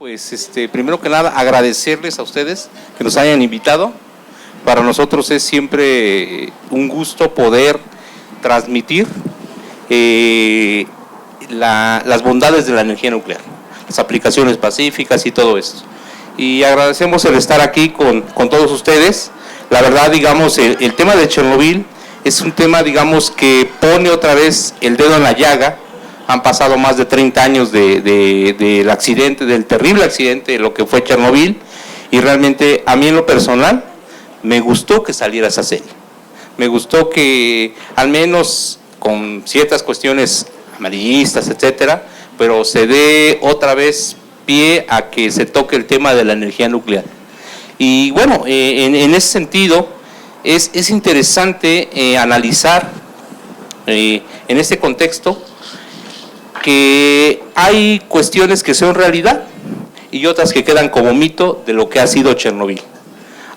pues primero que nada agradecerles a ustedes que nos hayan invitado. Para nosotros es siempre un gusto poder transmitir las bondades de la energía nuclear, las aplicaciones pacíficas y todo esto. Y agradecemos el estar aquí con todos ustedes. La verdad, digamos, el tema de Chernobyl es un tema, digamos, que pone otra vez el dedo en la llaga. Han pasado más de 30 años del accidente, del terrible accidente de lo que fue Chernobyl, y realmente a mí en lo personal me gustó que saliera esa serie. Me gustó que al menos con ciertas cuestiones amarillistas, etcétera, pero se dé otra vez pie a que se toque el tema de la energía nuclear. Y bueno, en ese sentido es interesante analizar en este contexto que hay cuestiones que son realidad y otras que quedan como mito de lo que ha sido Chernobyl.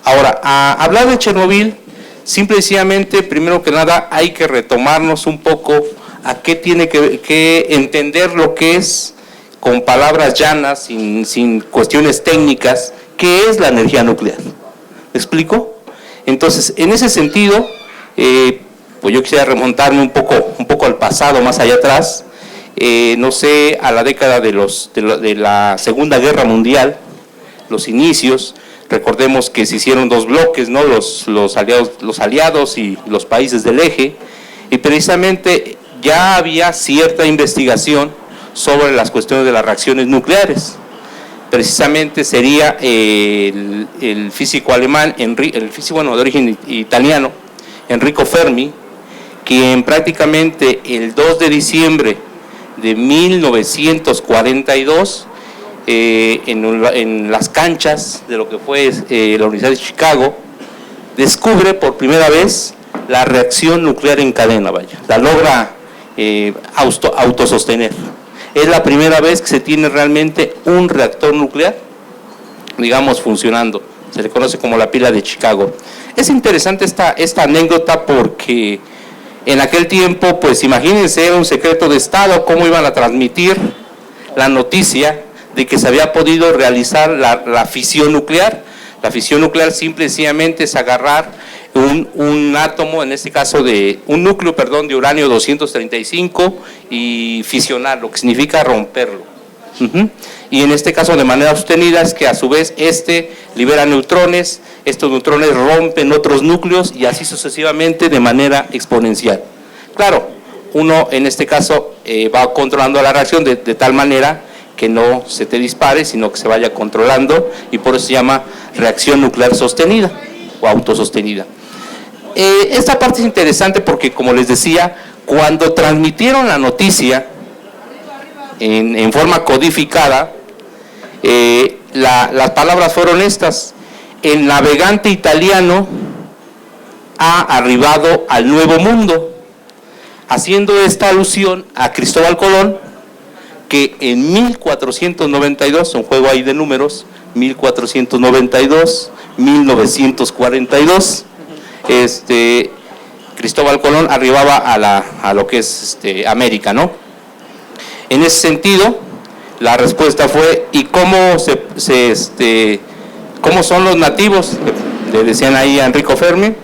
Ahora, a hablar de Chernobyl, simple y sencillamente, primero que nada, hay que retomarnos un poco a qué tiene que entender lo que es, con palabras llanas, sin cuestiones técnicas, qué es la energía nuclear. ¿Me explico? Entonces, en ese sentido, pues yo quisiera remontarme un poco al pasado, más allá atrás, no sé, a la década de la Segunda Guerra Mundial, los inicios. Recordemos que se hicieron dos bloques, ¿no? Los aliados y los países del eje, y precisamente ya había cierta investigación sobre las cuestiones de las reacciones nucleares. Precisamente sería el físico alemán, el físico de origen italiano, Enrico Fermi, quien prácticamente el 2 de diciembre de 1942, en las canchas de lo que fue la Universidad de Chicago, descubre por primera vez la reacción nuclear en cadena, la logra autosostener. Es la primera vez que se tiene realmente un reactor nuclear, digamos, funcionando. Se le conoce como la pila de Chicago. Es interesante esta anécdota porque en aquel tiempo, pues imagínense, era un secreto de Estado, cómo iban a transmitir la noticia de que se había podido realizar la fisión nuclear. La fisión nuclear simple y sencillamente es agarrar un átomo, en este caso un núcleo, de uranio 235 y fisionar, lo que significa romperlo. Y en este caso de manera sostenida es que a su vez libera neutrones, estos neutrones rompen otros núcleos y así sucesivamente de manera exponencial. Claro, uno en este caso va controlando la reacción de tal manera que no se te dispare, sino que se vaya controlando, y por eso se llama reacción nuclear sostenida o autosostenida. Esta parte es interesante porque, como les decía, cuando transmitieron la noticia en forma codificada, las palabras fueron estas: el navegante italiano ha arribado al Nuevo Mundo, haciendo esta alusión a Cristóbal Colón, que en 1492, un juego ahí de números, 1492, 1942, Cristóbal Colón arribaba a lo que es América, ¿no? En ese sentido, la respuesta fue: ¿y cómo cómo son los nativos? Le decían ahí a Enrico Fermi,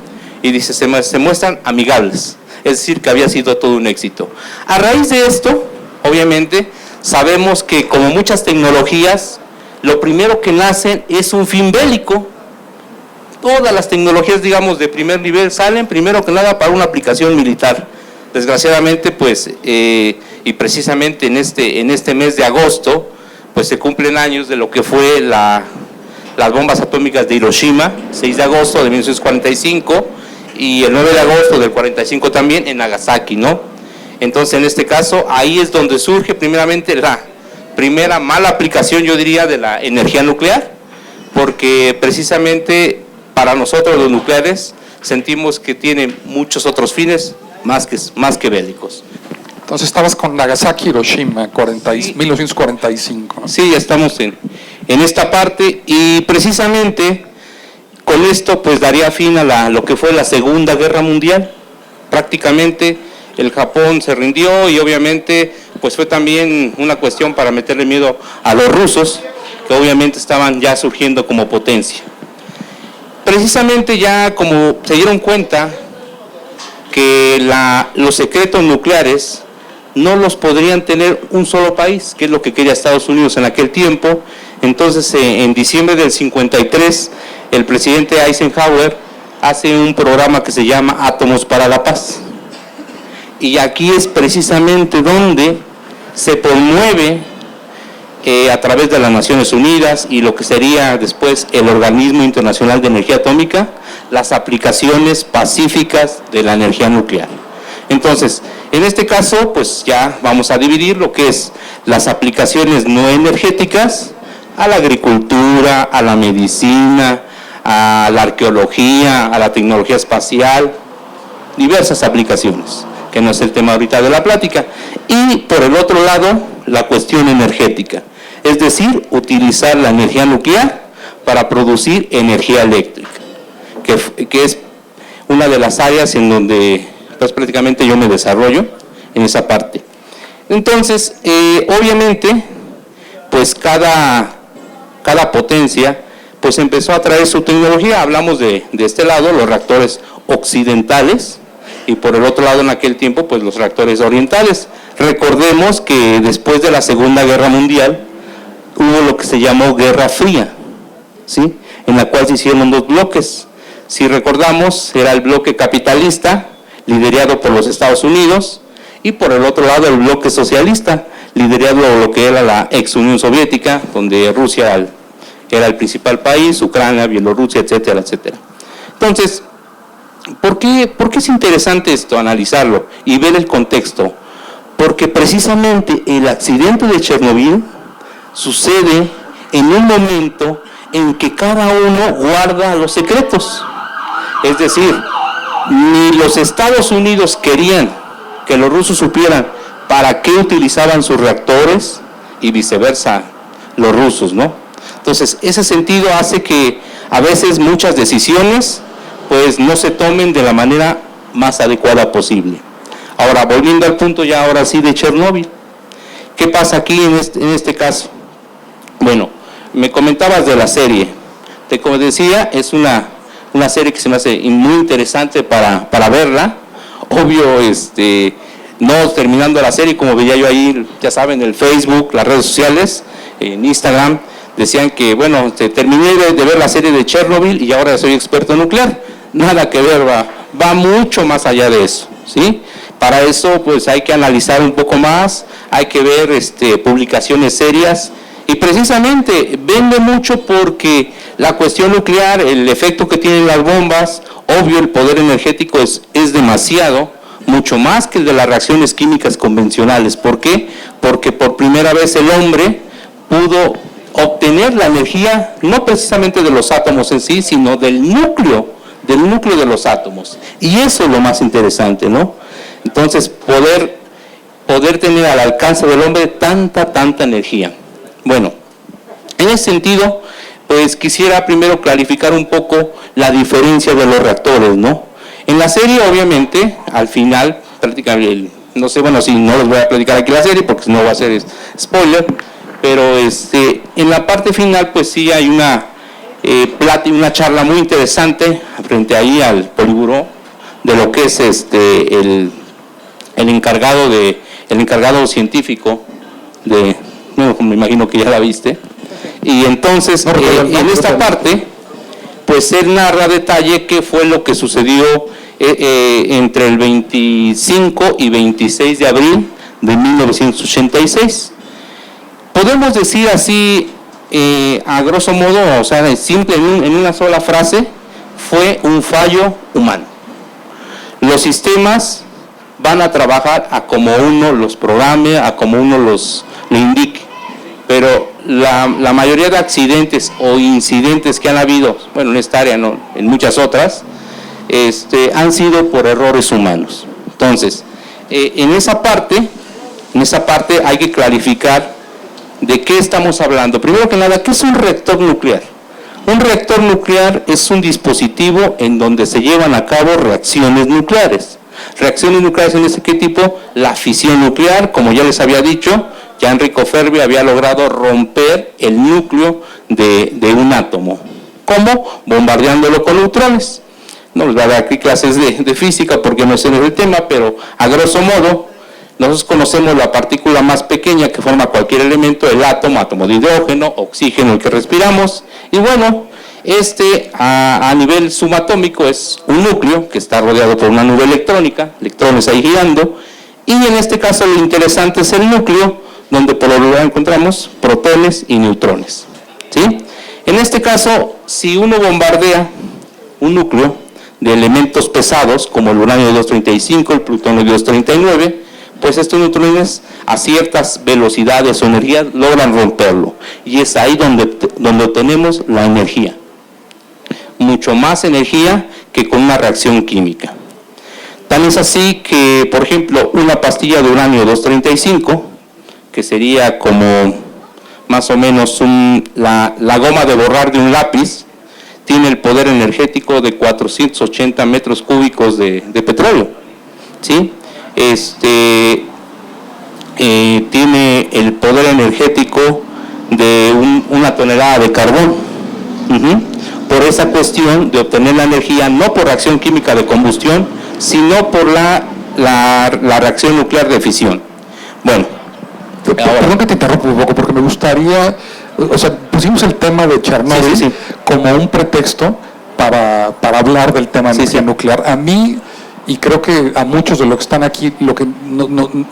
y dice, se muestran amigables, es decir, que había sido todo un éxito. A raíz de esto, obviamente, sabemos que como muchas tecnologías, lo primero que nacen es un fin bélico. Todas las tecnologías, digamos, de primer nivel salen primero que nada para una aplicación militar. Desgraciadamente, pues, y precisamente en este mes de agosto, pues se cumplen años de lo que fue las bombas atómicas de Hiroshima, 6 de agosto de 1945, y el 9 de agosto del 45 también en Nagasaki, ¿no? Entonces, en este caso, ahí es donde surge primeramente la primera mala aplicación, yo diría, de la energía nuclear, porque precisamente para nosotros los nucleares sentimos que tiene muchos otros fines más que bélicos. Entonces estabas con Nagasaki, Hiroshima, Sí. 1945. ¿no? Sí, ya estamos en esta parte, y precisamente con esto pues daría fin a lo que fue la Segunda Guerra Mundial. Prácticamente el Japón se rindió, y obviamente pues fue también una cuestión para meterle miedo a los rusos, que obviamente estaban ya surgiendo como potencia. Precisamente ya como se dieron cuenta que los secretos nucleares no los podrían tener un solo país, que es lo que quería Estados Unidos en aquel tiempo. Entonces, en diciembre del 53, el presidente Eisenhower hace un programa que se llama Átomos para la Paz. Y aquí es precisamente donde se promueve a través de las Naciones Unidas y lo que sería después el Organismo Internacional de Energía Atómica, las aplicaciones pacíficas de la energía nuclear. Entonces, en este caso, pues ya vamos a dividir lo que es las aplicaciones no energéticas a la agricultura, a la medicina, a la arqueología, a la tecnología espacial, diversas aplicaciones, que no es el tema ahorita de la plática. Y por el otro lado, la cuestión energética, es decir, utilizar la energía nuclear para producir energía eléctrica, que es una de las áreas en donde pues prácticamente yo me desarrollo en esa parte. Entonces, obviamente, pues cada potencia pues empezó a traer su tecnología. Hablamos de este lado, los reactores occidentales, y por el otro lado en aquel tiempo pues los reactores orientales. Recordemos que después de la Segunda Guerra Mundial hubo lo que se llamó Guerra Fría, ¿sí?, en la cual se hicieron dos bloques. Si recordamos, era el bloque capitalista, liderado por los Estados Unidos, y por el otro lado el bloque socialista, liderado por lo que era la ex Unión Soviética, donde Rusia era el principal país, Ucrania, Bielorrusia, etcétera, etcétera. Entonces, ¿por qué es interesante esto, analizarlo y ver el contexto? Porque precisamente el accidente de Chernobyl sucede en un momento en que cada uno guarda los secretos. Es decir, ni los Estados Unidos querían que los rusos supieran para qué utilizaban sus reactores y viceversa los rusos, ¿no? Entonces, ese sentido hace que a veces muchas decisiones pues no se tomen de la manera más adecuada posible. Ahora, volviendo al punto ya ahora sí de Chernobyl, ¿qué pasa aquí en este caso? Bueno, me comentabas de la serie. Como decía, es una serie que se me hace muy interesante para verla. Obvio, no terminando la serie, como veía yo ahí, ya saben, el Facebook, las redes sociales, en Instagram, decían que, bueno, terminé de ver la serie de Chernobyl y ahora soy experto nuclear. Nada que ver, va mucho más allá de eso, ¿sí? Para eso, pues hay que analizar un poco más, hay que ver publicaciones serias, y precisamente vende mucho porque la cuestión nuclear, el efecto que tienen las bombas, obvio el poder energético es demasiado, mucho más que el de las reacciones químicas convencionales. ¿Por qué? Porque por primera vez el hombre pudo obtener la energía, no precisamente de los átomos en sí, sino del núcleo de los átomos. Y eso es lo más interesante, ¿no? Entonces, poder tener al alcance del hombre tanta energía. Bueno, en ese sentido, pues quisiera primero clarificar un poco la diferencia de los reactores, ¿no? En la serie, obviamente, al final, prácticamente, no sé, bueno, si no les voy a platicar aquí la serie porque no va a ser spoiler, pero en la parte final, pues sí hay una charla muy interesante frente ahí al Politburó de lo que es el encargado científico de, no, me imagino que ya la viste, y entonces en esta parte pues él narra a detalle qué fue lo que sucedió entre el 25 y 26 de abril de 1986. Podemos decir así, a grosso modo, o sea, simple, en una sola frase, fue un fallo humano. Los sistemas van a trabajar a como uno los programe, a como uno le indique, pero la mayoría de accidentes o incidentes que han habido, bueno, en esta área, no, en muchas otras, han sido por errores humanos. Entonces, en esa parte hay que clarificar de qué estamos hablando. Primero que nada, ¿qué es un reactor nuclear? Un reactor nuclear es un dispositivo en donde se llevan a cabo reacciones nucleares. Reacciones nucleares en este tipo, la fisión nuclear, como ya les había dicho, ya Enrico Fermi había logrado romper el núcleo de un átomo. ¿Cómo? Bombardeándolo con neutrones. No les voy a dar aquí clases de física porque no sé el tema, pero a grosso modo, nosotros conocemos la partícula más pequeña que forma cualquier elemento, el átomo, átomo de hidrógeno, oxígeno, el que respiramos, y bueno, a nivel subatómico es un núcleo que está rodeado por una nube electrónica, electrones ahí girando, y en este caso lo interesante es el núcleo, donde por lo general encontramos protones y neutrones, ¿sí? En este caso, si uno bombardea un núcleo de elementos pesados, como el uranio 235, el plutonio 239, pues estos neutrones a ciertas velocidades o energías logran romperlo, y es ahí donde obtenemos la energía. Mucho más energía que con una reacción química. Tan es así que, por ejemplo, una pastilla de uranio 235, que sería como más o menos la goma de borrar de un lápiz, tiene el poder energético de 480 metros cúbicos de petróleo, ¿sí? Tiene el poder energético de una tonelada de carbón. Por esa cuestión de obtener la energía, no por reacción química de combustión, sino por la reacción nuclear de fisión. Bueno, perdón que te interrumpa un poco, porque me gustaría, o sea, pusimos el tema de Chernobyl como un pretexto para hablar del tema de energía nuclear. A mí, y creo que a muchos de los que están aquí,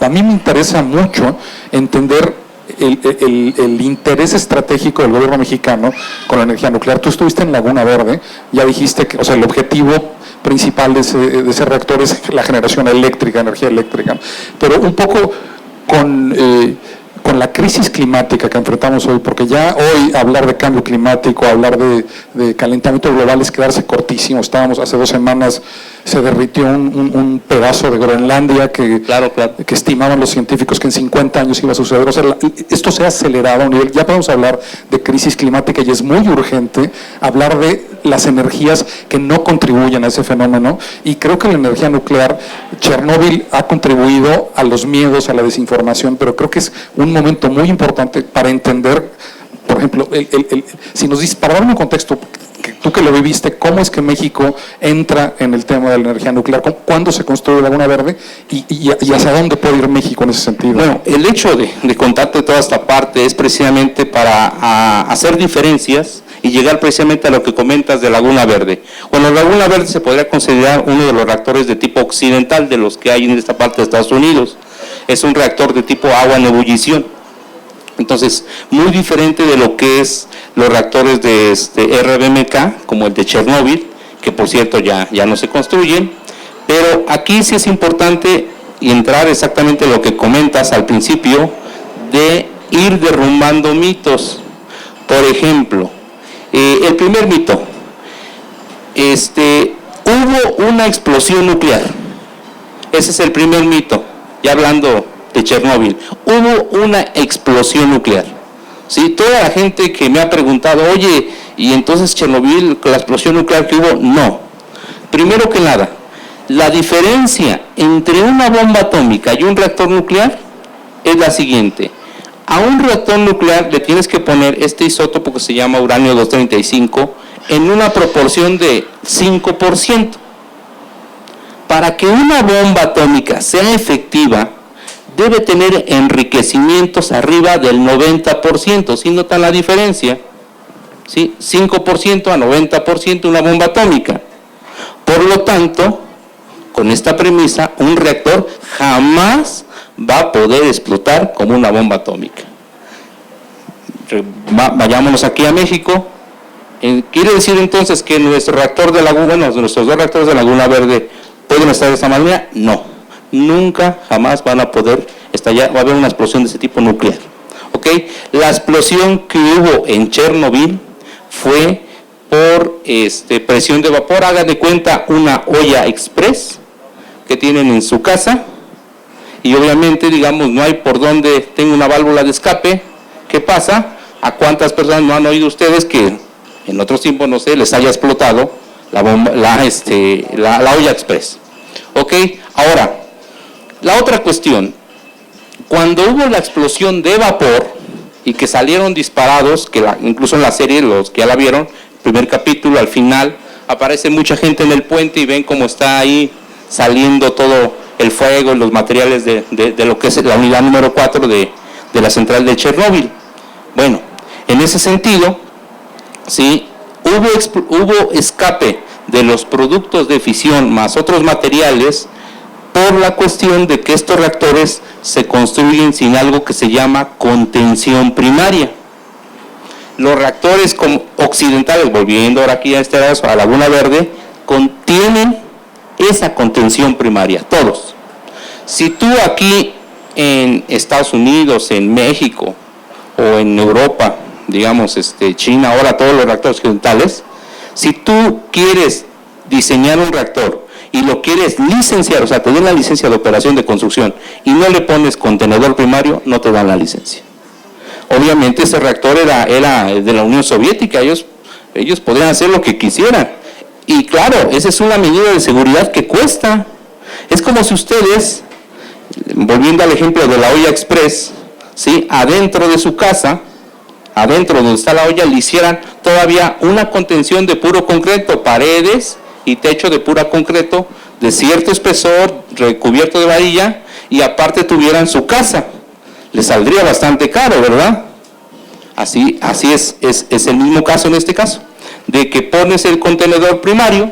a mí me interesa mucho entender el interés estratégico del gobierno mexicano con la energía nuclear. Tú estuviste en Laguna Verde, ya dijiste que, o sea, el objetivo principal de ese reactor es la generación eléctrica, energía eléctrica, pero un poco con la crisis climática que enfrentamos hoy, porque ya hoy hablar de cambio climático, hablar de calentamiento global es quedarse cortísimo. Hace 2 semanas se derritió un pedazo de Groenlandia que estimaban los científicos que en 50 años iba a suceder. O sea, esto se ha acelerado a un nivel, ya podemos hablar de crisis climática y es muy urgente hablar de las energías que no contribuyen a ese fenómeno, y creo que la energía nuclear, Chernobyl ha contribuido a los miedos, a la desinformación, pero creo que es un momento muy importante para entender, por ejemplo, si nos dices, para dar un contexto, tú que lo viviste, ¿cómo es que México entra en el tema de la energía nuclear? ¿Cuándo se construye Laguna Verde? ¿Y hacia dónde puede ir México en ese sentido? Bueno, el hecho de contarte toda esta parte es precisamente para hacer diferencias y llegar precisamente a lo que comentas de Laguna Verde. Bueno, Laguna Verde se podría considerar uno de los reactores de tipo occidental de los que hay en esta parte de Estados Unidos. Es un reactor de tipo agua en ebullición. Entonces, muy diferente de lo que es los reactores de RBMK, como el de Chernobyl, que por cierto ya no se construyen, pero aquí sí es importante entrar exactamente en lo que comentas al principio, de ir derrumbando mitos. Por ejemplo, el primer mito, hubo una explosión nuclear. Ese es el primer mito, ya hablando de Chernobyl. Hubo una explosión nuclear. ¿Sí? Toda la gente que me ha preguntado, oye, ¿y entonces Chernobyl, la explosión nuclear que hubo? No. Primero que nada, la diferencia entre una bomba atómica y un reactor nuclear es la siguiente. A un reactor nuclear le tienes que poner este isótopo que se llama uranio 235 en una proporción de 5%. Para que una bomba atómica sea efectiva, debe tener enriquecimientos arriba del 90%, ¿sí notan la diferencia? ¿Sí? 5% a 90% una bomba atómica. Por lo tanto, con esta premisa, un reactor jamás va a poder explotar como una bomba atómica. Vayámonos aquí a México. ¿Quiere decir entonces que nuestro reactor de Laguna, nuestros 2 reactores de Laguna Verde pueden estar de esta manera? No, nunca, jamás van a poder estallar, va a haber una explosión de ese tipo nuclear. ¿Ok? La explosión que hubo en Chernobyl fue por presión de vapor. Hagan de cuenta una olla express que tienen en su casa, y obviamente, digamos, no hay por donde tenga una válvula de escape. ¿Qué pasa? ¿A cuántas personas no han oído ustedes que en otros tiempos, no sé, les haya explotado la olla express? ¿Ok? Ahora, la otra cuestión, Cuando hubo la explosión de vapor y que salieron disparados, incluso en la serie, los que ya la vieron, primer capítulo, al final, aparece mucha gente en el puente y ven cómo está ahí saliendo todo el fuego, los materiales de lo que es la unidad número 4 de la central de Chernóbil. Bueno, en ese sentido, sí, hubo escape de los productos de fisión más otros materiales por la cuestión de que estos reactores se construyen sin algo que se llama contención primaria. Los reactores occidentales, volviendo ahora aquí a Laguna Verde, contienen esa contención primaria, todos. Si tú aquí en Estados Unidos, en México o en Europa, digamos China, ahora todos los reactores occidentales, si tú quieres diseñar un reactor y lo quieres licenciar, o sea, te dan la licencia de operación de construcción y no le pones contenedor primario, no te dan la licencia. Obviamente ese reactor era de la Unión Soviética, ellos podían hacer lo que quisieran. Y claro, esa es una medida de seguridad que cuesta. Es como si ustedes, volviendo al ejemplo de la olla express, ¿sí?, adentro de su casa, adentro donde está la olla, le hicieran todavía una contención de puro concreto, paredes y techo de pura concreto, de cierto espesor, recubierto de varilla, y aparte tuvieran su casa. Le saldría bastante caro, ¿verdad? Así es el mismo caso en este caso, de que pones el contenedor primario,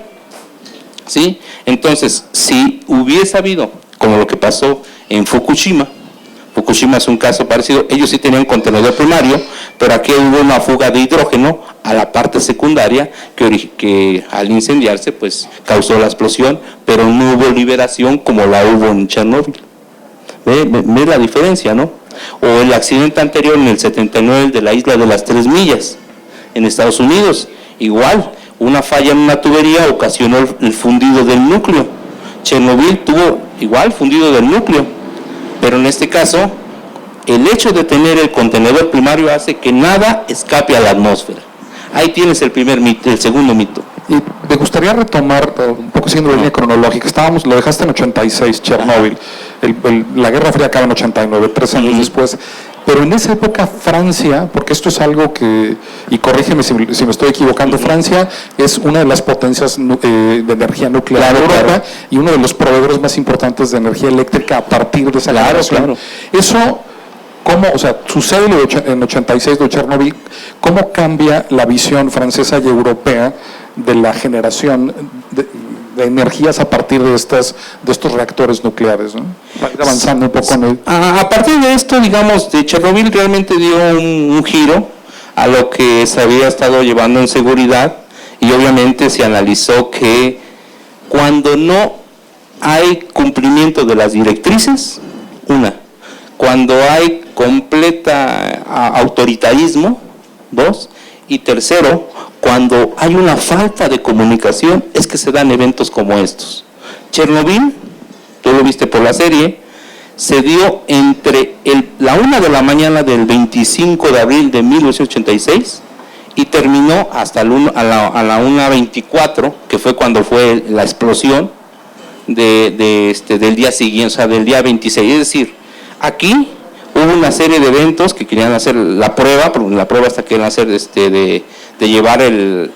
¿sí? Entonces, si hubiese habido, como lo que pasó en Fukushima es un caso parecido, ellos sí tenían contenedor primario, pero aquí hubo una fuga de hidrógeno a la parte secundaria que al incendiarse pues causó la explosión, pero no hubo liberación como la hubo en Chernóbil. ¿Ve la diferencia, no? O el accidente anterior en el 79 de la isla de las 3 millas, en Estados Unidos, igual, una falla en una tubería ocasionó el fundido del núcleo. Chernóbil tuvo igual fundido del núcleo, pero en este caso, el hecho de tener el contenedor primario hace que nada escape a la atmósfera. Ahí tienes el primer mito, el segundo mito. Y me gustaría retomar, un poco siguiendo la línea cronológica, lo dejaste en 86, Chernóbil, la Guerra Fría acaba en 89, 3 años después, pero en esa época Francia, porque esto es algo que, y corrígeme si me estoy equivocando, Francia es una de las potencias de energía nuclear de Europa y uno de los proveedores más importantes de energía eléctrica a partir de esa generación. Eso, ¿cómo, o sea, sucede en 86 de Chernóbil, cómo cambia la visión francesa y europea de la generación de energías a partir de estos reactores nucleares, ¿no? Avanzando un poco en el... A partir de esto, digamos, de Chernóbil realmente dio un giro a lo que se había estado llevando en seguridad, y obviamente se analizó que cuando no hay cumplimiento de las directrices, cuando hay completa autoritarismo, 2, y tercero, cuando hay una falta de comunicación, es que se dan eventos como estos. Chernóbil, tú lo viste por la serie, se dio entre la 1 de la mañana del 25 de abril de 1986 y terminó hasta a la 1:24, que fue cuando fue la explosión del día siguiente, o sea, del día 26. Es decir, aquí hubo una serie de eventos que querían hacer la prueba, pero la prueba hasta querían hacer de llevar el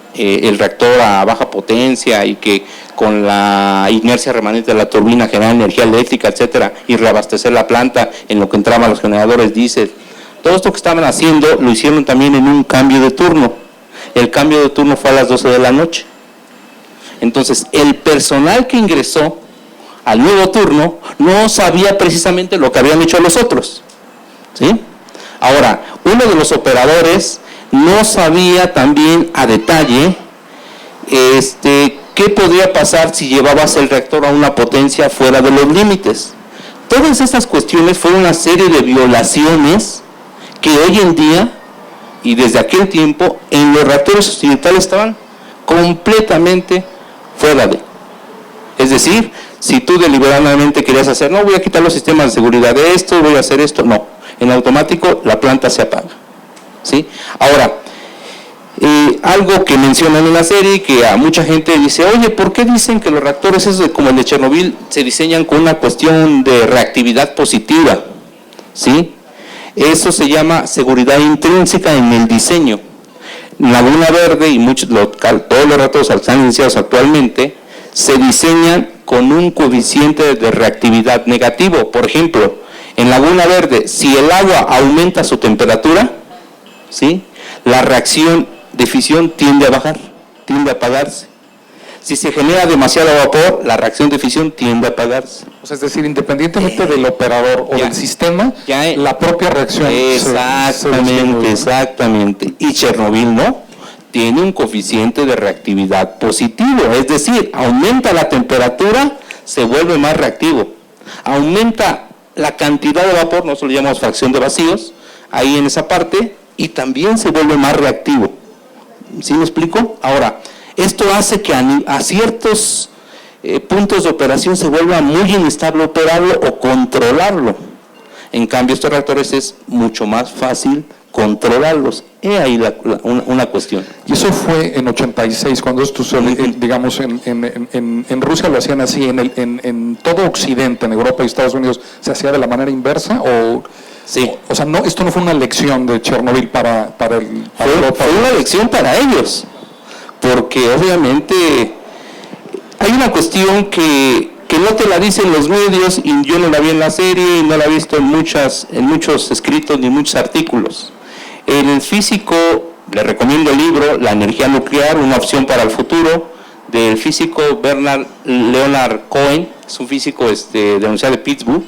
reactor a baja potencia y que con la inercia remanente de la turbina generar energía eléctrica, etcétera, y reabastecer la planta en lo que entraban los generadores diésel. Todo esto que estaban haciendo lo hicieron también en un cambio de turno. El cambio de turno fue a las 12 de la noche. Entonces, el personal que ingresó al nuevo turno no sabía precisamente lo que habían hecho los otros, ¿sí? Ahora, uno de los operadores no sabía también a detalle qué podría pasar si llevabas el reactor a una potencia fuera de los límites. Todas estas cuestiones fueron una serie de violaciones que hoy en día y desde aquel tiempo en los reactores occidentales estaban completamente fuera de. Es decir, si tú deliberadamente querías hacer, no, voy a quitar los sistemas de seguridad de esto, voy a hacer esto, no, en automático la planta se apaga, ¿sí? Ahora, algo que mencionan en la serie, que a mucha gente dice, oye, ¿por qué dicen que los reactores esos como el de Chernóbil se diseñan con una cuestión de reactividad positiva? ¿sí? Eso se llama seguridad intrínseca en el diseño. Laguna Verde y todos los reactores que están iniciados actualmente se diseñan con un coeficiente de reactividad negativo. Por ejemplo, en Laguna Verde, si el agua aumenta su temperatura, ¿sí?, la reacción de fisión tiende a bajar, tiende a apagarse. Si se genera demasiado vapor, la reacción de fisión tiende a apagarse. O sea, es decir, independientemente del operador o del sistema, la propia reacción. Exactamente. Y Chernobyl no, tiene un coeficiente de reactividad positivo, es decir, aumenta la temperatura, se vuelve más reactivo. Aumenta la cantidad de vapor, nosotros lo llamamos fracción de vacíos, ahí en esa parte, y también se vuelve más reactivo. ¿Sí me explico? Ahora, esto hace que a ciertos puntos de operación se vuelva muy inestable operarlo o controlarlo. En cambio, estos reactores es mucho más fácil controlarlos. He ahí una cuestión. Y eso fue en 86, cuando esto, digamos, en Rusia lo hacían así, en todo Occidente, en Europa y Estados Unidos, ¿se hacía de la manera inversa? Sí. O sea, no, esto no fue una lección de Chernobyl para Europa. Fue una lección para ellos. Porque obviamente hay una cuestión que no te la dicen los medios, y yo no la vi en la serie y no la he visto en muchos escritos ni muchos artículos. El físico, le recomiendo el libro La energía nuclear, una opción para el futuro, del físico Leonard Cohen, es un físico de la Universidad de Pittsburgh.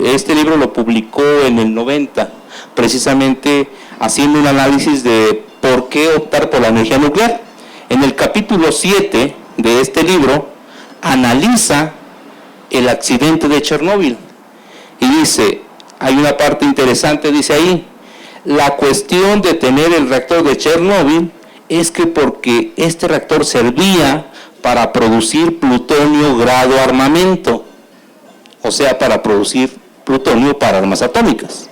Este libro lo publicó en el 90, precisamente haciendo un análisis de por qué optar por la energía nuclear. En el capítulo 7 de este libro analiza el accidente de Chernobyl y dice, hay una parte interesante, dice ahí, la cuestión de tener el reactor de Chernobyl es que porque este reactor servía para producir plutonio grado armamento, o sea, para producir plutonio para armas atómicas,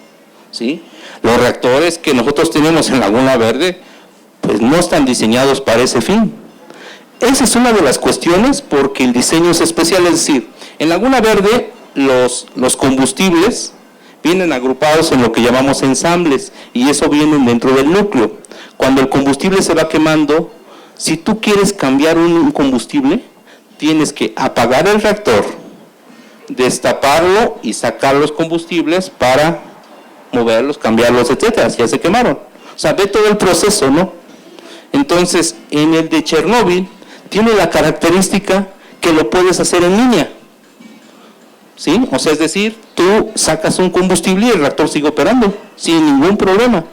¿sí? Los reactores que nosotros tenemos en Laguna Verde, pues no están diseñados para ese fin. Esa es una de las cuestiones, porque el diseño es especial, es decir, en Laguna Verde los combustibles vienen agrupados en lo que llamamos ensambles, y eso viene dentro del núcleo. Cuando el combustible se va quemando, si tú quieres cambiar un combustible, tienes que apagar el reactor, destaparlo y sacar los combustibles para moverlos, cambiarlos, etcétera, si ya se quemaron. O sea, ve todo el proceso, ¿no? Entonces, en el de Chernobyl, tiene la característica que lo puedes hacer en línea, ¿sí? O sea, es decir, tú sacas un combustible y el reactor sigue operando, sin ningún problema.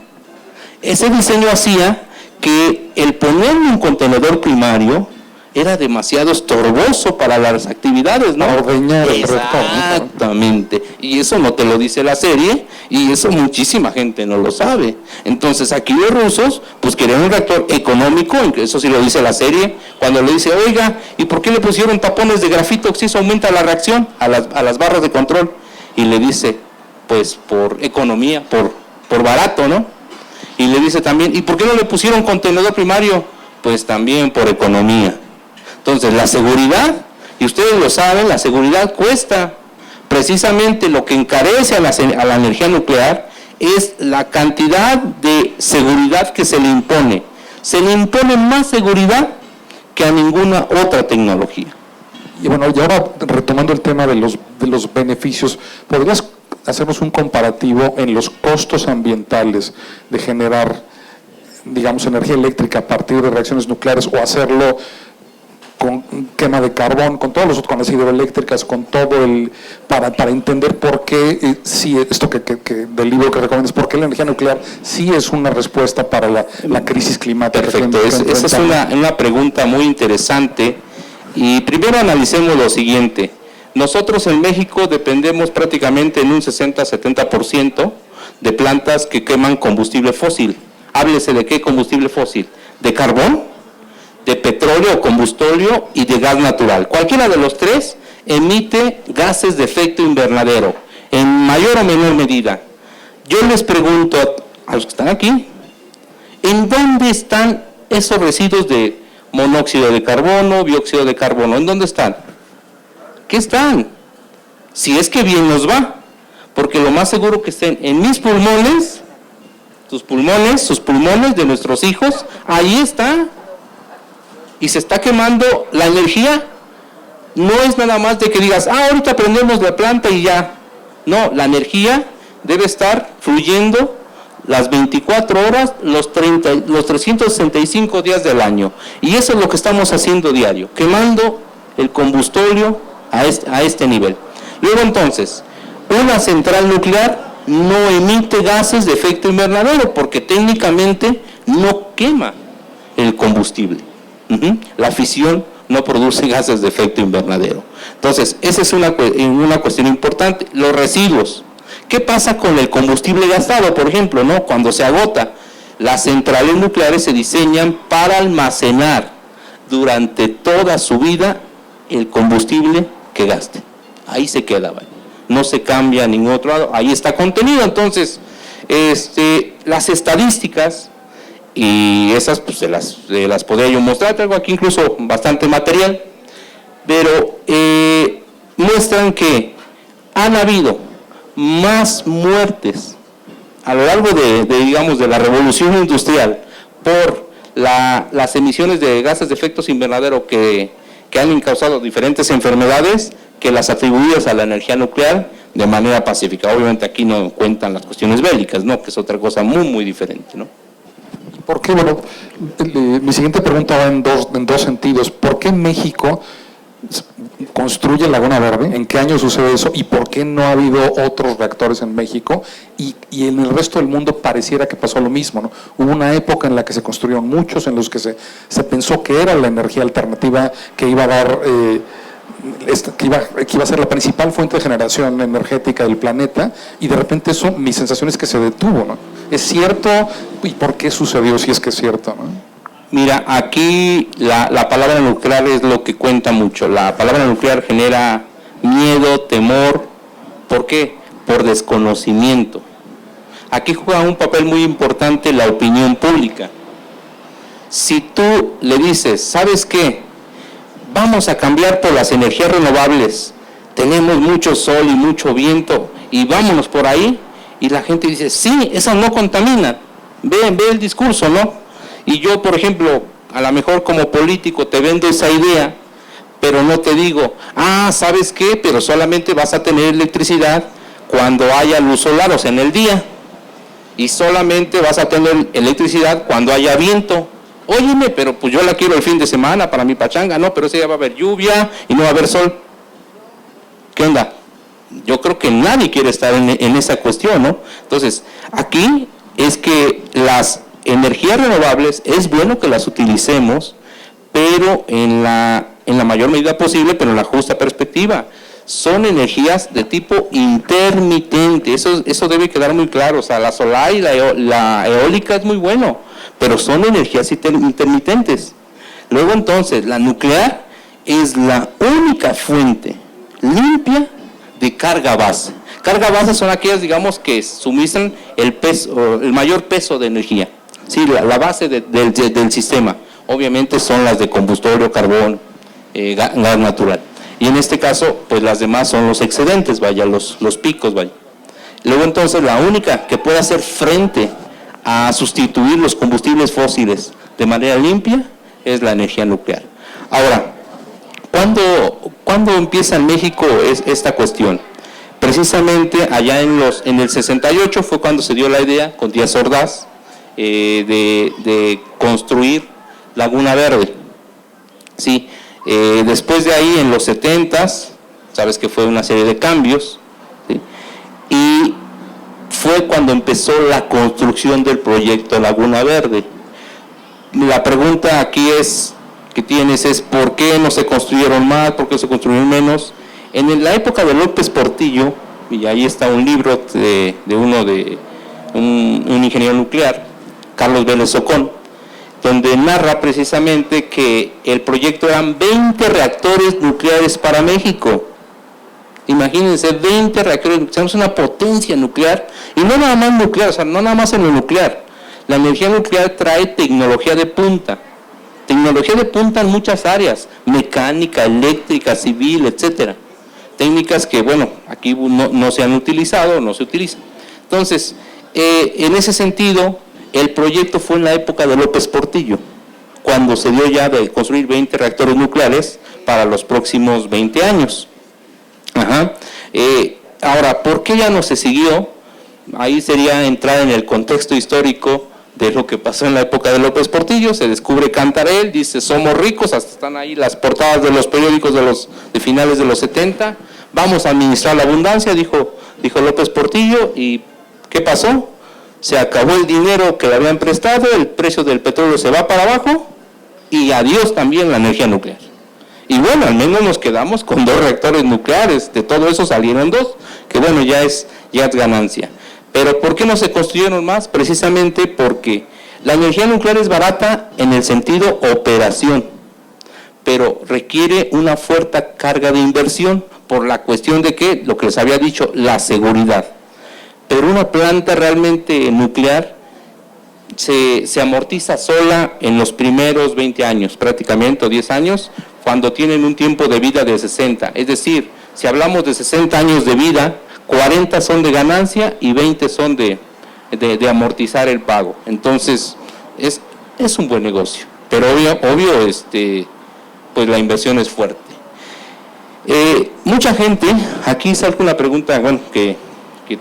Ese diseño hacía que el ponerle un contenedor primario era demasiado estorboso para las actividades, ¿no? Exactamente. Y eso no te lo dice la serie, y eso muchísima gente no lo sabe. Entonces aquí los rusos pues querían un reactor económico, eso sí lo dice la serie, cuando le dice, oiga, ¿y por qué le pusieron tapones de grafito si eso aumenta la reacción a las barras de control? Y le dice, pues por economía, por barato, ¿no? Y le dice también, ¿y por qué no le pusieron contenedor primario? Pues también por economía. Entonces, la seguridad, y ustedes lo saben, la seguridad cuesta. Precisamente lo que encarece a la energía nuclear es la cantidad de seguridad que se le impone. Se le impone más seguridad que a ninguna otra tecnología. Y bueno, y ahora retomando el tema de los beneficios, ¿podrías hacernos un comparativo en los costos ambientales de generar, digamos, energía eléctrica a partir de reacciones nucleares, o hacerlo con quema de carbón, con todos los otros, con las hidroeléctricas, con todo para entender por qué, sí, esto que del libro que recomiendas, por qué la energía nuclear sí es una respuesta para la crisis climática? Perfecto, esa es una pregunta muy interesante, y primero analicemos lo siguiente. Nosotros en México dependemos prácticamente en un 60-70% de plantas que queman combustible fósil. Háblese de qué combustible fósil, de carbón, de petróleo o combustóleo y de gas natural. Cualquiera de los tres emite gases de efecto invernadero, en mayor o menor medida. Yo les pregunto a los que están aquí, ¿en dónde están esos residuos de monóxido de carbono, dióxido de carbono? ¿En dónde están? ¿Qué están? Si es que bien nos va, porque lo más seguro que estén en mis pulmones, tus pulmones, sus pulmones de nuestros hijos, ahí está, y se está quemando la energía. No es nada más de que digas, ahorita prendemos la planta y ya. No, la energía debe estar fluyendo las 24 horas, los 365 días del año. Y eso es lo que estamos haciendo diario, quemando el combustorio a este nivel. Luego entonces, una central nuclear no emite gases de efecto invernadero porque técnicamente no quema el combustible. La fisión no produce gases de efecto invernadero. Entonces, esa es una cuestión importante. Los residuos. ¿Qué pasa con el combustible gastado, por ejemplo, ¿no? Cuando se agota? Las centrales nucleares se diseñan para almacenar durante toda su vida el combustible que gaste. Ahí se queda, ¿vale? No se cambia a ningún otro lado, ahí está contenido. Entonces, las estadísticas, y esas pues se las podría yo mostrar, traigo aquí incluso bastante material, pero muestran que han habido más muertes a lo largo digamos, de la revolución industrial por las emisiones de gases de efecto invernadero que han causado diferentes enfermedades que las atribuidas a la energía nuclear de manera pacífica. Obviamente aquí no cuentan las cuestiones bélicas, ¿no? Que es otra cosa muy, muy diferente, ¿no? ¿Por qué? Bueno, mi siguiente pregunta va en dos sentidos. ¿Por qué México construye Laguna Verde? ¿En qué año sucede eso? ¿Y por qué no ha habido otros reactores en México? Y en el resto del mundo pareciera que pasó lo mismo, ¿no? Hubo una época en la que se construyeron muchos, en los que se pensó que era la energía alternativa que iba a dar, que iba a ser la principal fuente de generación energética del planeta, y de repente eso, mi sensación es que se detuvo, ¿no? ¿Es cierto? ¿Y por qué sucedió si es que es cierto, no? Mira, aquí la palabra nuclear es lo que cuenta mucho. La palabra nuclear genera miedo, temor. ¿Por qué? Por desconocimiento. Aquí juega un papel muy importante la opinión pública. Si tú le dices, ¿sabes qué? Vamos a cambiar por las energías renovables. Tenemos mucho sol y mucho viento y vámonos por ahí. Y la gente dice, sí, esas no contaminan. Ve el discurso, ¿no? Y yo, por ejemplo, a lo mejor como político te vendo esa idea, pero no te digo, ¿sabes qué? Pero solamente vas a tener electricidad cuando haya luz solar, o sea, en el día. Y solamente vas a tener electricidad cuando haya viento. Óyeme, pero pues yo la quiero el fin de semana para mi pachanga, no, pero ese día va a haber lluvia y no va a haber sol. ¿Qué onda? Yo creo que nadie quiere estar en esa cuestión, ¿no? Entonces, aquí es que las energías renovables es bueno que las utilicemos, pero en la mayor medida posible, pero en la justa perspectiva. Son energías de tipo intermitente, eso debe quedar muy claro. O sea, la solar y la eólica es muy bueno, pero son energías intermitentes. Luego entonces, la nuclear es la única fuente limpia de carga base. Carga base son aquellas, digamos, que suministran el mayor peso de energía. Sí, la base del sistema, obviamente son las de combustible, carbón, gas natural. Y en este caso, pues las demás son los excedentes, vaya, los picos, vaya. Luego entonces, la única que puede hacer frente a sustituir los combustibles fósiles de manera limpia es la energía nuclear. Ahora, ¿cuándo empieza en México esta cuestión? Precisamente allá en el 68 fue cuando se dio la idea con Díaz Ordaz de construir Laguna Verde. Sí, después de ahí en los 70s, sabes que fue una serie de cambios, ¿sí? Y fue cuando empezó la construcción del proyecto Laguna Verde. La pregunta aquí que tienes es ¿por qué no se construyeron más? ¿Por qué se construyeron menos? En la época de López Portillo, y ahí está un libro de un ingeniero nuclear, Carlos Vélez Ocón, donde narra precisamente que el proyecto eran 20 reactores nucleares para México. Imagínense, 20 reactores, somos una potencia nuclear, y no nada más nuclear, o sea, no nada más en lo nuclear. La energía nuclear trae tecnología de punta en muchas áreas, mecánica, eléctrica, civil, etcétera. técnicas que, bueno, aquí no se han utilizado, no se utilizan. Entonces, en ese sentido, el proyecto fue en la época de López Portillo, cuando se dio ya de construir 20 reactores nucleares para los próximos 20 años. Ahora, ¿por qué ya no se siguió? Ahí sería entrar en el contexto histórico de lo que pasó en la época de López Portillo. Se descubre Cantarell, dice somos ricos, hasta están ahí las portadas de los periódicos de finales de los 70, vamos a administrar la abundancia, dijo López Portillo, y ¿qué pasó? Se acabó el dinero que le habían prestado, el precio del petróleo se va para abajo, y adiós también la energía nuclear. Y bueno, al menos nos quedamos con 2 reactores nucleares, de todo eso salieron 2, que bueno, ya es ganancia. Pero ¿por qué no se construyeron más? Precisamente porque la energía nuclear es barata en el sentido operación, pero requiere una fuerte carga de inversión por la cuestión de que, lo que les había dicho, la seguridad. Pero una planta realmente nuclear se amortiza sola en los primeros 20 años, prácticamente, o 10 años, cuando tienen un tiempo de vida de 60. Es decir, si hablamos de 60 años de vida, 40 son de ganancia y 20 son de amortizar el pago. Entonces, es un buen negocio, pero obvio pues la inversión es fuerte. Mucha gente, aquí sale una pregunta, bueno, que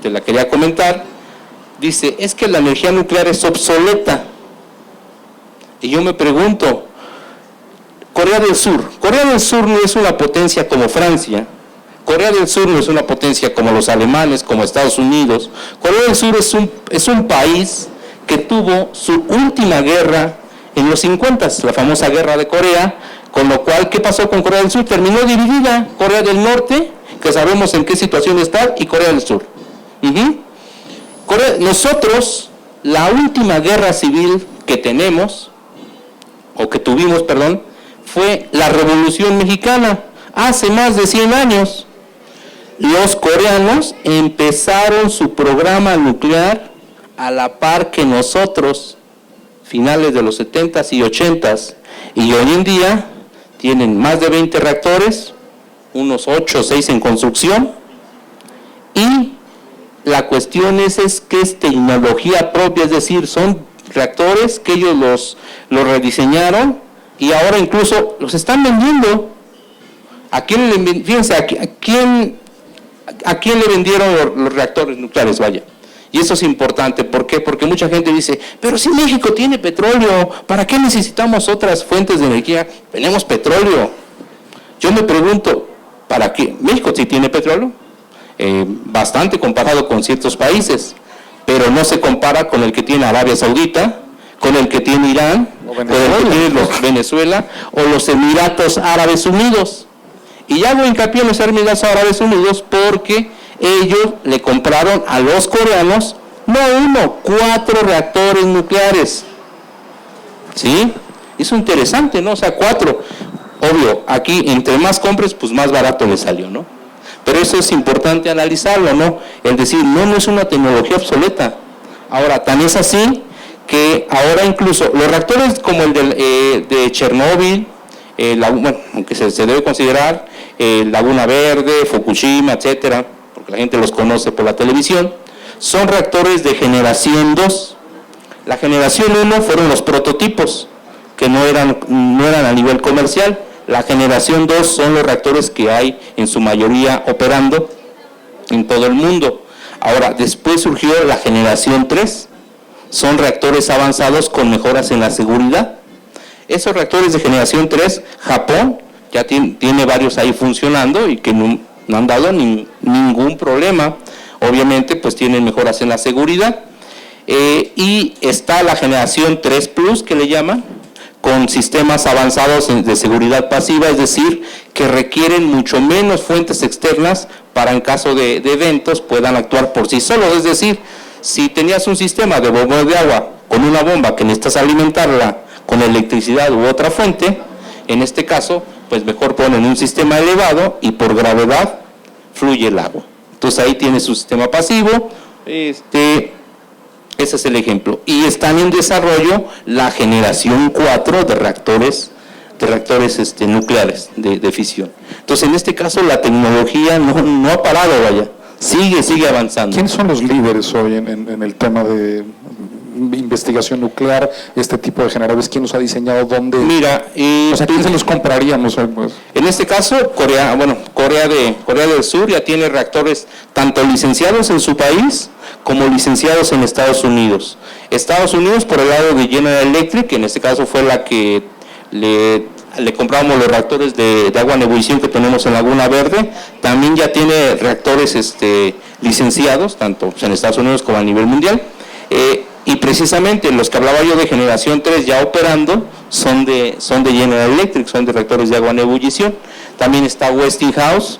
te la quería comentar, dice, es que la energía nuclear es obsoleta. Y yo me pregunto, Corea del Sur no es una potencia como Francia. Corea del Sur no es una potencia como los alemanes, como Estados Unidos. Corea del Sur es un país que tuvo su última guerra en los 50, la famosa guerra de Corea, con lo cual, ¿qué pasó con Corea del Sur? Terminó dividida, Corea del Norte, que sabemos en qué situación está, y Corea del Sur. Nosotros, la última guerra civil que tuvimos, fue la Revolución Mexicana, hace más de 100 años. Los coreanos empezaron su programa nuclear a la par que nosotros, finales de los 70s y 80s, y hoy en día tienen más de 20 reactores, unos 8 o 6 en construcción, y la cuestión es que es tecnología propia, es decir, son reactores que ellos los rediseñaron y ahora incluso los están vendiendo. Fíjense, ¿a quién le vendieron los reactores nucleares? Vaya. Y eso es importante. ¿Por qué? Porque mucha gente dice, pero si México tiene petróleo, ¿para qué necesitamos otras fuentes de energía? Tenemos petróleo. Yo me pregunto, ¿para qué? México sí tiene petróleo, bastante comparado con ciertos países, pero no se compara con el que tiene Arabia Saudita, con el que tiene Irán, con el que tiene Venezuela o los Emiratos Árabes Unidos. Y hago hincapié en los Emiratos Árabes Unidos porque ellos le compraron a los coreanos, no 1, 4 reactores nucleares. ¿Sí? Eso es interesante, ¿no? O sea, 4. Obvio, aquí entre más compres, pues más barato le salió, ¿no? Pero eso es importante analizarlo, ¿no? El decir, no es una tecnología obsoleta. Ahora, tan es así que ahora incluso los reactores como el de Chernóbil, bueno, aunque se debe considerar Laguna Verde, Fukushima, etcétera, porque la gente los conoce por la televisión, son reactores de generación 2. La generación 1 fueron los prototipos, que no eran a nivel comercial. La generación 2 son los reactores que hay en su mayoría operando en todo el mundo. Ahora, después surgió la generación 3, son reactores avanzados con mejoras en la seguridad. Esos reactores de generación 3, Japón ya tiene varios ahí funcionando y que no han dado ningún problema. Obviamente, pues tienen mejoras en la seguridad. Y está la generación 3 Plus, que le llaman, con sistemas avanzados de seguridad pasiva, es decir, que requieren mucho menos fuentes externas para en caso de eventos puedan actuar por sí solos. Es decir, si tenías un sistema de bombeo de agua con una bomba que necesitas alimentarla con electricidad u otra fuente, en este caso, pues mejor ponen un sistema elevado y por gravedad fluye el agua. Entonces ahí tienes su sistema pasivo, ese es el ejemplo. Y están en desarrollo la generación 4 de reactores reactores nucleares de fisión. Entonces, en este caso, la tecnología no ha parado, vaya, sigue avanzando. ¿Quiénes son los líderes hoy en el tema de investigación nuclear, este tipo de generadores? ¿Quién los ha diseñado? ¿Dónde? Mira, ¿quién se los compraríamos hoy, pues? En este caso, Corea del Sur ya tiene reactores tanto licenciados en su país como licenciados en Estados Unidos. Estados Unidos por el lado de General Electric, que en este caso fue la que le compramos los reactores de agua en ebullición que tenemos en Laguna Verde, también ya tiene reactores licenciados, tanto en Estados Unidos como a nivel mundial, y precisamente los que hablaba yo de generación 3 ya operando son de General Electric, son de reactores de agua en ebullición. También está Westinghouse,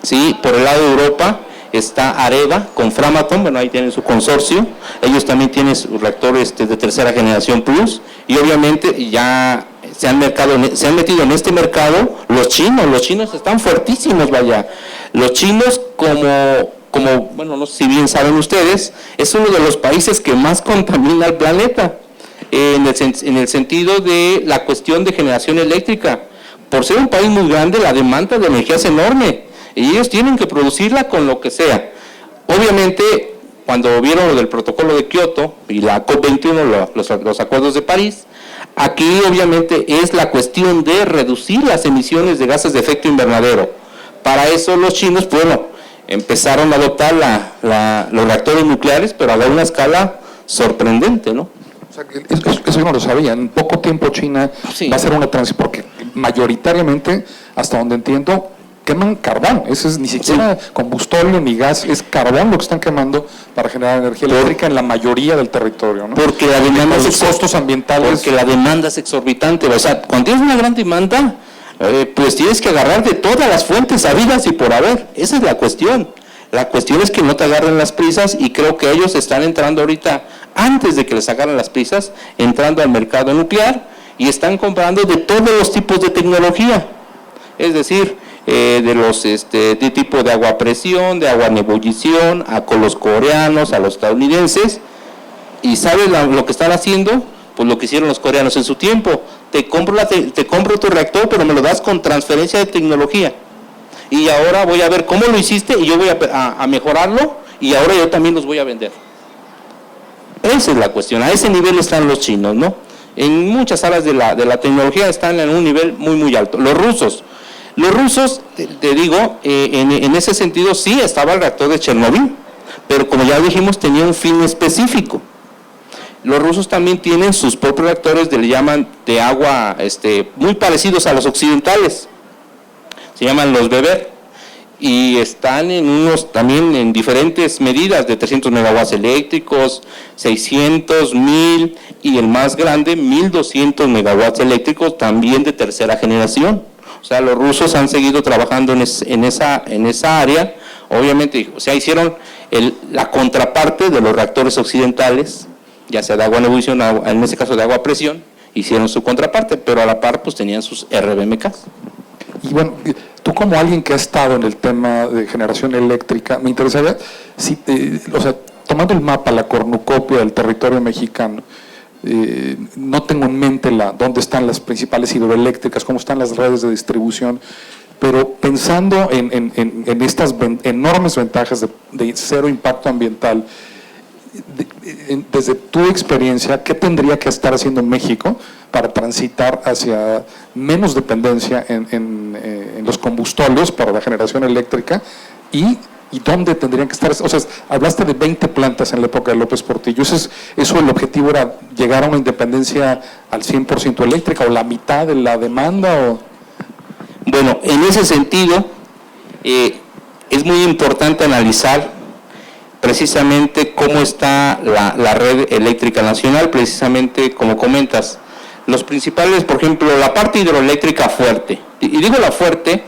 ¿sí? Por el lado de Europa está Areva con Framatome, bueno, ahí tienen su consorcio, ellos también tienen sus reactores de tercera generación plus, y obviamente ya se han metido en este mercado los chinos están fuertísimos, vaya. Los chinos como, bueno, no sé si bien saben ustedes, es uno de los países que más contamina el planeta, en el sentido de la cuestión de generación eléctrica. Por ser un país muy grande, la demanda de energía es enorme, y ellos tienen que producirla con lo que sea. Obviamente, cuando vieron lo del protocolo de Kioto y la COP21, los acuerdos de París, aquí obviamente es la cuestión de reducir las emisiones de gases de efecto invernadero. Para eso los chinos, bueno, empezaron a adoptar los reactores nucleares, pero a una escala sorprendente, ¿no? O sea, eso yo no lo sabía. En poco tiempo China va a hacer una transición, porque mayoritariamente, hasta donde entiendo, queman carbón. Eso es ni siquiera combustible ni gas, es carbón lo que están quemando para generar energía eléctrica en la mayoría del territorio, ¿no? Porque la demanda los costos ambientales. Porque la demanda es exorbitante. O sea, cuando tienes una gran demanda, pues tienes que agarrar de todas las fuentes habidas y por haber. Esa es la cuestión. La cuestión es que no te agarren las prisas, y creo que ellos están entrando ahorita, antes de que les agarren las prisas, entrando al mercado nuclear y están comprando de todos los tipos de tecnología. Es decir, de tipo de agua a presión, de agua en ebullición, con los coreanos, a los estadounidenses. ¿Y sabes lo que están haciendo? Pues lo que hicieron los coreanos en su tiempo. Te compro tu reactor, pero me lo das con transferencia de tecnología. Y ahora voy a ver cómo lo hiciste, y yo voy a mejorarlo, y ahora yo también los voy a vender. Esa es la cuestión. A ese nivel están los chinos, ¿no? En muchas áreas de la tecnología están en un nivel muy, muy alto. Los rusos, te digo, en ese sentido sí estaba el reactor de Chernobyl, pero como ya dijimos, tenía un fin específico. Los rusos también tienen sus propios reactores, le llaman de agua, muy parecidos a los occidentales, se llaman los Weber, y están también en diferentes medidas, de 300 megawatts eléctricos, 600, 1000, y el más grande, 1200 megawatts eléctricos, también de tercera generación. O sea, los rusos han seguido trabajando en esa área. Obviamente, o sea, hicieron la contraparte de los reactores occidentales, ya sea de agua en ebullición, en este caso de agua a presión, hicieron su contraparte, pero a la par pues tenían sus RBMKs. Y bueno, tú como alguien que ha estado en el tema de generación eléctrica, me interesaría, tomando el mapa, la cornucopia del territorio mexicano, no tengo en mente dónde están las principales hidroeléctricas, cómo están las redes de distribución, pero pensando en estas enormes ventajas de cero impacto ambiental, desde tu experiencia, ¿qué tendría que estar haciendo México para transitar hacia menos dependencia en los combustibles para la generación eléctrica? ¿Y dónde tendrían que estar? O sea, hablaste de 20 plantas en la época de López Portillo. ¿Eso el objetivo era llegar a una independencia al 100% eléctrica o la mitad de la demanda? Bueno, en ese sentido, es muy importante analizar precisamente cómo está la red eléctrica nacional, precisamente como comentas. Los principales, por ejemplo, la parte hidroeléctrica fuerte. Y digo la fuerte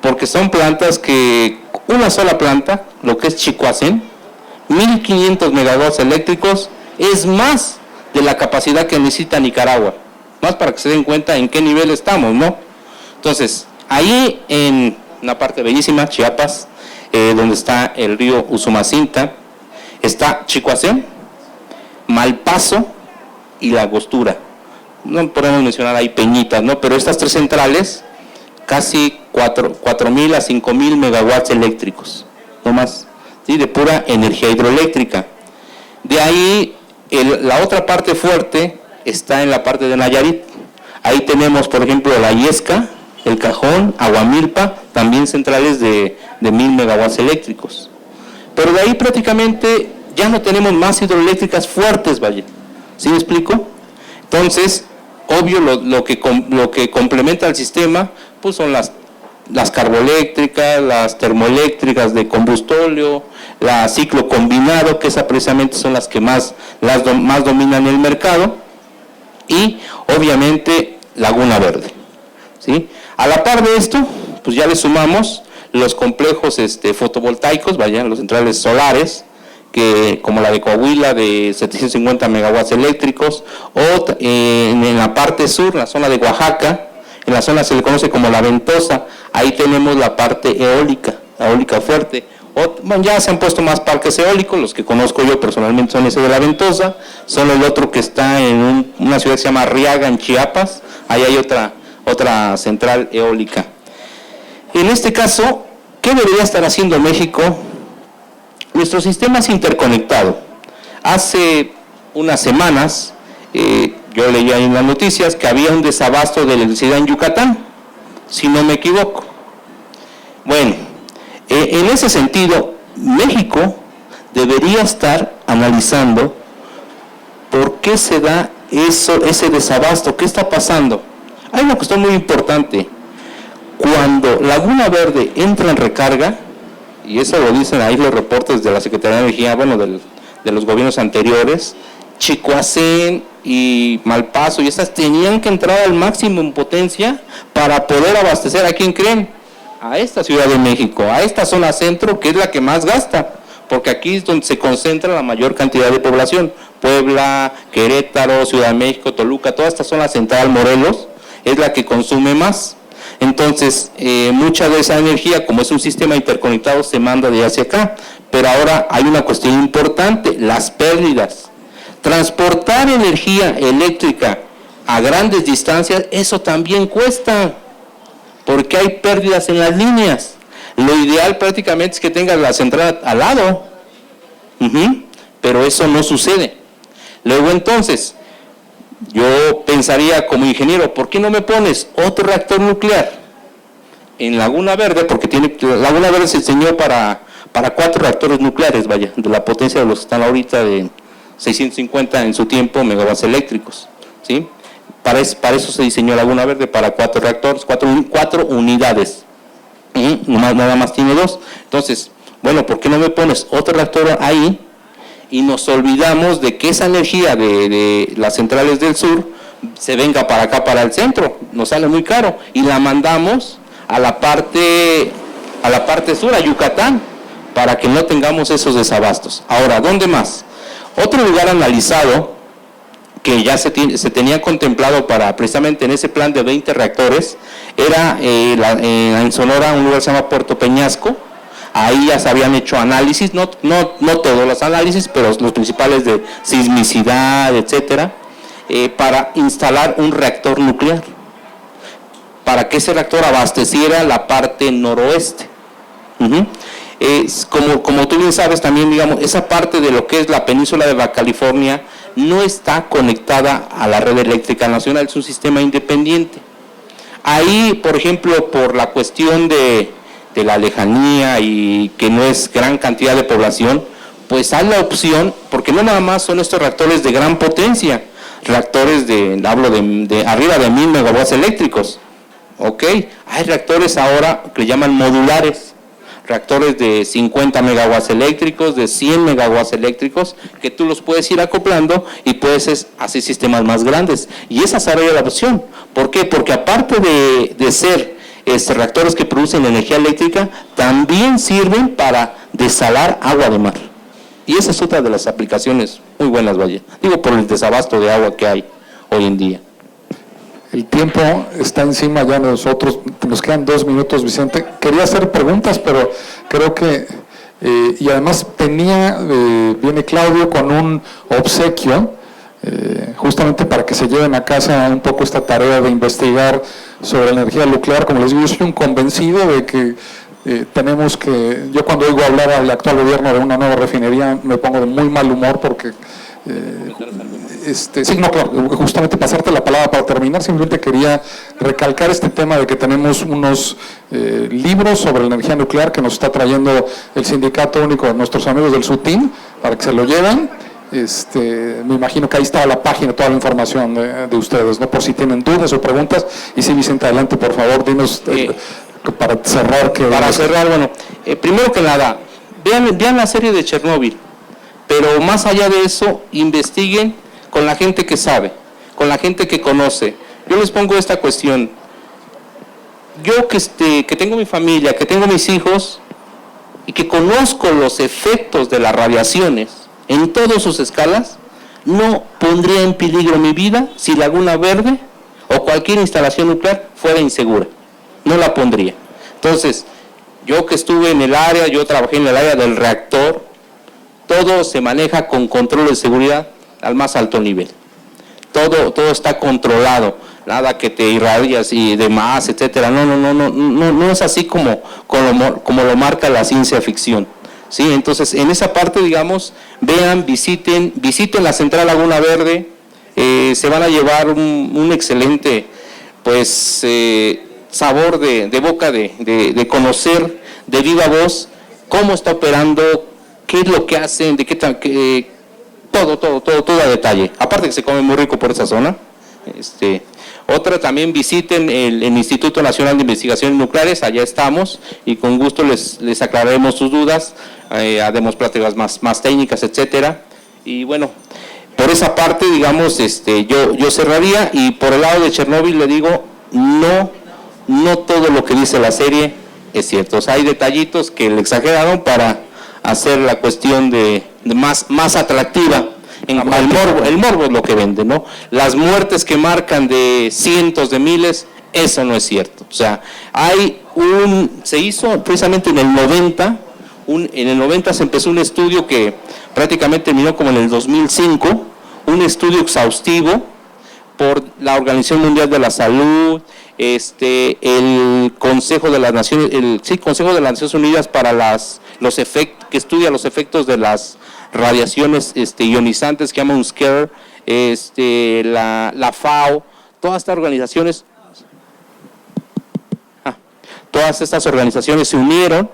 porque son plantas que, una sola planta, lo que es Chicoacén, 1500 megawatts eléctricos, es más de la capacidad que necesita Nicaragua. Más para que se den cuenta en qué nivel estamos, ¿no? Entonces, ahí en una parte bellísima, Chiapas, donde está el río Usumacinta, está Chicoacén, Malpaso y La Angostura. no podemos mencionar ahí peñitas, ¿no? Pero estas 3 centrales, casi 4.000 a 5.000 megawatts eléctricos, no más, ¿sí? De pura energía hidroeléctrica. De ahí, la otra parte fuerte está en la parte de Nayarit. Ahí tenemos, por ejemplo, la Yesca, El Cajón, Aguamilpa, también centrales de 1.000 megawatts eléctricos. Pero de ahí prácticamente ya no tenemos más hidroeléctricas fuertes, vaya. ¿Sí me explico? Entonces, obvio, lo que complementa al sistema, pues son las carboeléctricas, las termoeléctricas de combustóleo, la ciclo combinado, que esas precisamente son las que más dominan el mercado, y obviamente Laguna Verde, ¿sí? A la par de esto, pues ya le sumamos los complejos fotovoltaicos, vaya, los centrales solares, que como la de Coahuila de 750 megawatts eléctricos, o en la parte sur, la zona de Oaxaca, en la zona se le conoce como la Ventosa, ahí tenemos la parte eólica fuerte. Bueno, ya se han puesto más parques eólicos, los que conozco yo personalmente son ese de la Ventosa, son el otro que está en una ciudad que se llama Arriaga, en Chiapas, ahí hay otra central eólica. En este caso, ¿qué debería estar haciendo México? Nuestro sistema es interconectado. Hace unas semanas, yo leía en las noticias que había un desabasto de electricidad en Yucatán, si no me equivoco. Bueno, en ese sentido, México debería estar analizando por qué se da ese desabasto, qué está pasando. Hay una cuestión muy importante. Cuando Laguna Verde entra en recarga, y eso lo dicen ahí los reportes de la Secretaría de Energía, bueno, de los gobiernos anteriores, Chicoacén y Malpaso, y esas tenían que entrar al máximo en potencia para poder abastecer, ¿a quién creen? A esta Ciudad de México, a esta zona centro, que es la que más gasta, porque aquí es donde se concentra la mayor cantidad de población. Puebla, Querétaro, Ciudad de México, Toluca, toda esta zona central, Morelos, es la que consume más. Entonces, mucha de esa energía, como es un sistema interconectado, se manda de hacia acá. Pero ahora hay una cuestión importante, las pérdidas. Transportar energía eléctrica a grandes distancias, eso también cuesta, porque hay pérdidas en las líneas. Lo ideal prácticamente es que tengas la central al lado, pero eso no sucede. Luego entonces, yo pensaría como ingeniero, ¿por qué no me pones otro reactor nuclear en Laguna Verde? Porque Laguna Verde se diseñó para 4 reactores nucleares, vaya, de la potencia de los que están ahorita de 650 en su tiempo megawatts eléctricos, ¿sí? Para eso se diseñó Laguna Verde, para 4 reactores, 4 unidades, nada más tiene 2. Entonces, bueno, ¿por qué no me pones otro reactor ahí? Y nos olvidamos de que esa energía de las centrales del sur se venga para acá, para el centro, nos sale muy caro, y la mandamos a la parte sur, a Yucatán, para que no tengamos esos desabastos. Ahora, ¿dónde más? Otro lugar analizado, que ya se tenía contemplado para precisamente en ese plan de 20 reactores, era en Sonora, un lugar que se llama Puerto Peñasco. Ahí ya se habían hecho análisis, no todos los análisis, pero los principales de sismicidad, etcétera, para instalar un reactor nuclear, para que ese reactor abasteciera la parte noroeste. Como tú bien sabes también, digamos, esa parte de lo que es la península de Baja California no está conectada a la red eléctrica nacional, es un sistema independiente. Ahí, por ejemplo, por la cuestión de la lejanía y que no es gran cantidad de población, pues hay la opción, porque no nada más son estos reactores de gran potencia, reactores de arriba de 1000 megawatts eléctricos, ¿ok? Hay reactores ahora que llaman modulares, reactores de 50 megawatts eléctricos, de 100 megawatts eléctricos, que tú los puedes ir acoplando y puedes hacer sistemas más grandes, y esa sería la opción. ¿Por qué? Porque aparte de ser reactores que producen energía eléctrica, también sirven para desalar agua de mar. Y esa es otra de las aplicaciones muy buenas, vaya. Digo, por el desabasto de agua que hay hoy en día. El tiempo está encima ya de nosotros, nos quedan 2 minutos, Vicente. Quería hacer preguntas, pero creo que, y además viene Claudio con un obsequio, justamente para que se lleven a casa un poco esta tarea de investigar sobre la energía nuclear. Como les digo, yo soy un convencido de que tenemos que, yo cuando oigo hablar al actual gobierno de una nueva refinería me pongo de muy mal humor porque sí, no, claro, justamente pasarte la palabra para terminar, simplemente quería recalcar este tema de que tenemos unos libros sobre la energía nuclear que nos está trayendo el Sindicato Único de nuestros amigos del SUTIN, para que se lo lleven. Me imagino que ahí está la página, toda la información de ustedes, ¿no? Por si tienen dudas o preguntas. Y sí, Vicente, adelante, por favor, dinos para cerrar. Para cerrar, bueno, primero que nada, vean la serie de Chernóbil, pero más allá de eso, investiguen con la gente que sabe, con la gente que conoce. Yo les pongo esta cuestión. Yo que tengo mi familia, que tengo mis hijos y que conozco los efectos de las radiaciones en todas sus escalas, no pondría en peligro mi vida si Laguna Verde o cualquier instalación nuclear fuera insegura. No la pondría. Entonces, yo que estuve en el área, yo trabajé en el área del reactor, todo se maneja con control de seguridad al más alto nivel. Todo está controlado, nada que te irradias y demás, etcétera. No es así como lo marca la ciencia ficción. Sí, entonces en esa parte, digamos, vean, visiten la central Laguna Verde, se van a llevar un excelente, pues, sabor de boca de conocer de viva voz cómo está operando, qué es lo que hacen, de qué todo a detalle. Aparte que se come muy rico por esa zona. Otra, también visiten el Instituto Nacional de Investigaciones Nucleares, allá estamos, y con gusto les aclararemos sus dudas, haremos pláticas más técnicas, etcétera. Y bueno, por esa parte, digamos, yo cerraría, y por el lado de Chernóbil le digo, no todo lo que dice la serie es cierto. O sea, hay detallitos que le exageraron para hacer la cuestión de más atractiva. El morbo es lo que vende, ¿no? Las muertes que marcan de cientos de miles, eso no es cierto. O sea, se hizo precisamente en el 90, en el 90 se empezó un estudio que prácticamente terminó como en el 2005, un estudio exhaustivo por la Organización Mundial de la Salud, el Consejo de las Naciones, Consejo de las Naciones Unidas para los efectos, que estudia los efectos de las radiaciones ionizantes, que llama UNSCEAR, la FAO, todas estas organizaciones, todas estas organizaciones se unieron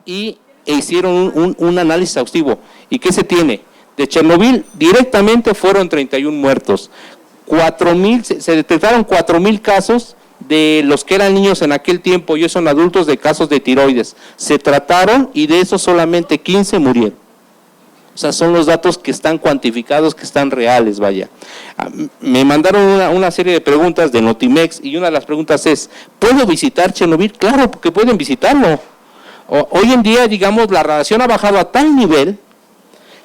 e hicieron un análisis exhaustivo. ¿Y qué se tiene? De Chernobyl directamente fueron 31 muertos, se detectaron 4,000 casos de los que eran niños en aquel tiempo, y son adultos, de casos de tiroides. Se trataron y de esos solamente 15 murieron. O sea, son los datos que están cuantificados, que están reales, vaya. Me mandaron una serie de preguntas de Notimex, y una de las preguntas es, ¿puedo visitar Chernobyl? Claro, porque pueden visitarlo. Hoy en día, digamos, la radiación ha bajado a tal nivel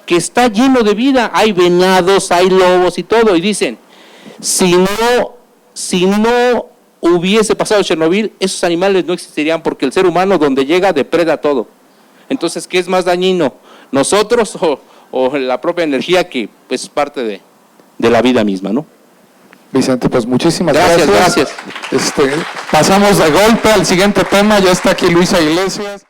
que está lleno de vida. Hay venados, hay lobos y todo, y dicen, si no hubiese pasado Chernobyl, esos animales no existirían, porque el ser humano donde llega depreda todo. Entonces, ¿qué es más dañino? ¿Nosotros o la propia energía, que pues, es parte de la vida misma, ¿no? Vicente, pues muchísimas gracias. Gracias. Pasamos de golpe al siguiente tema, ya está aquí Luisa Iglesias.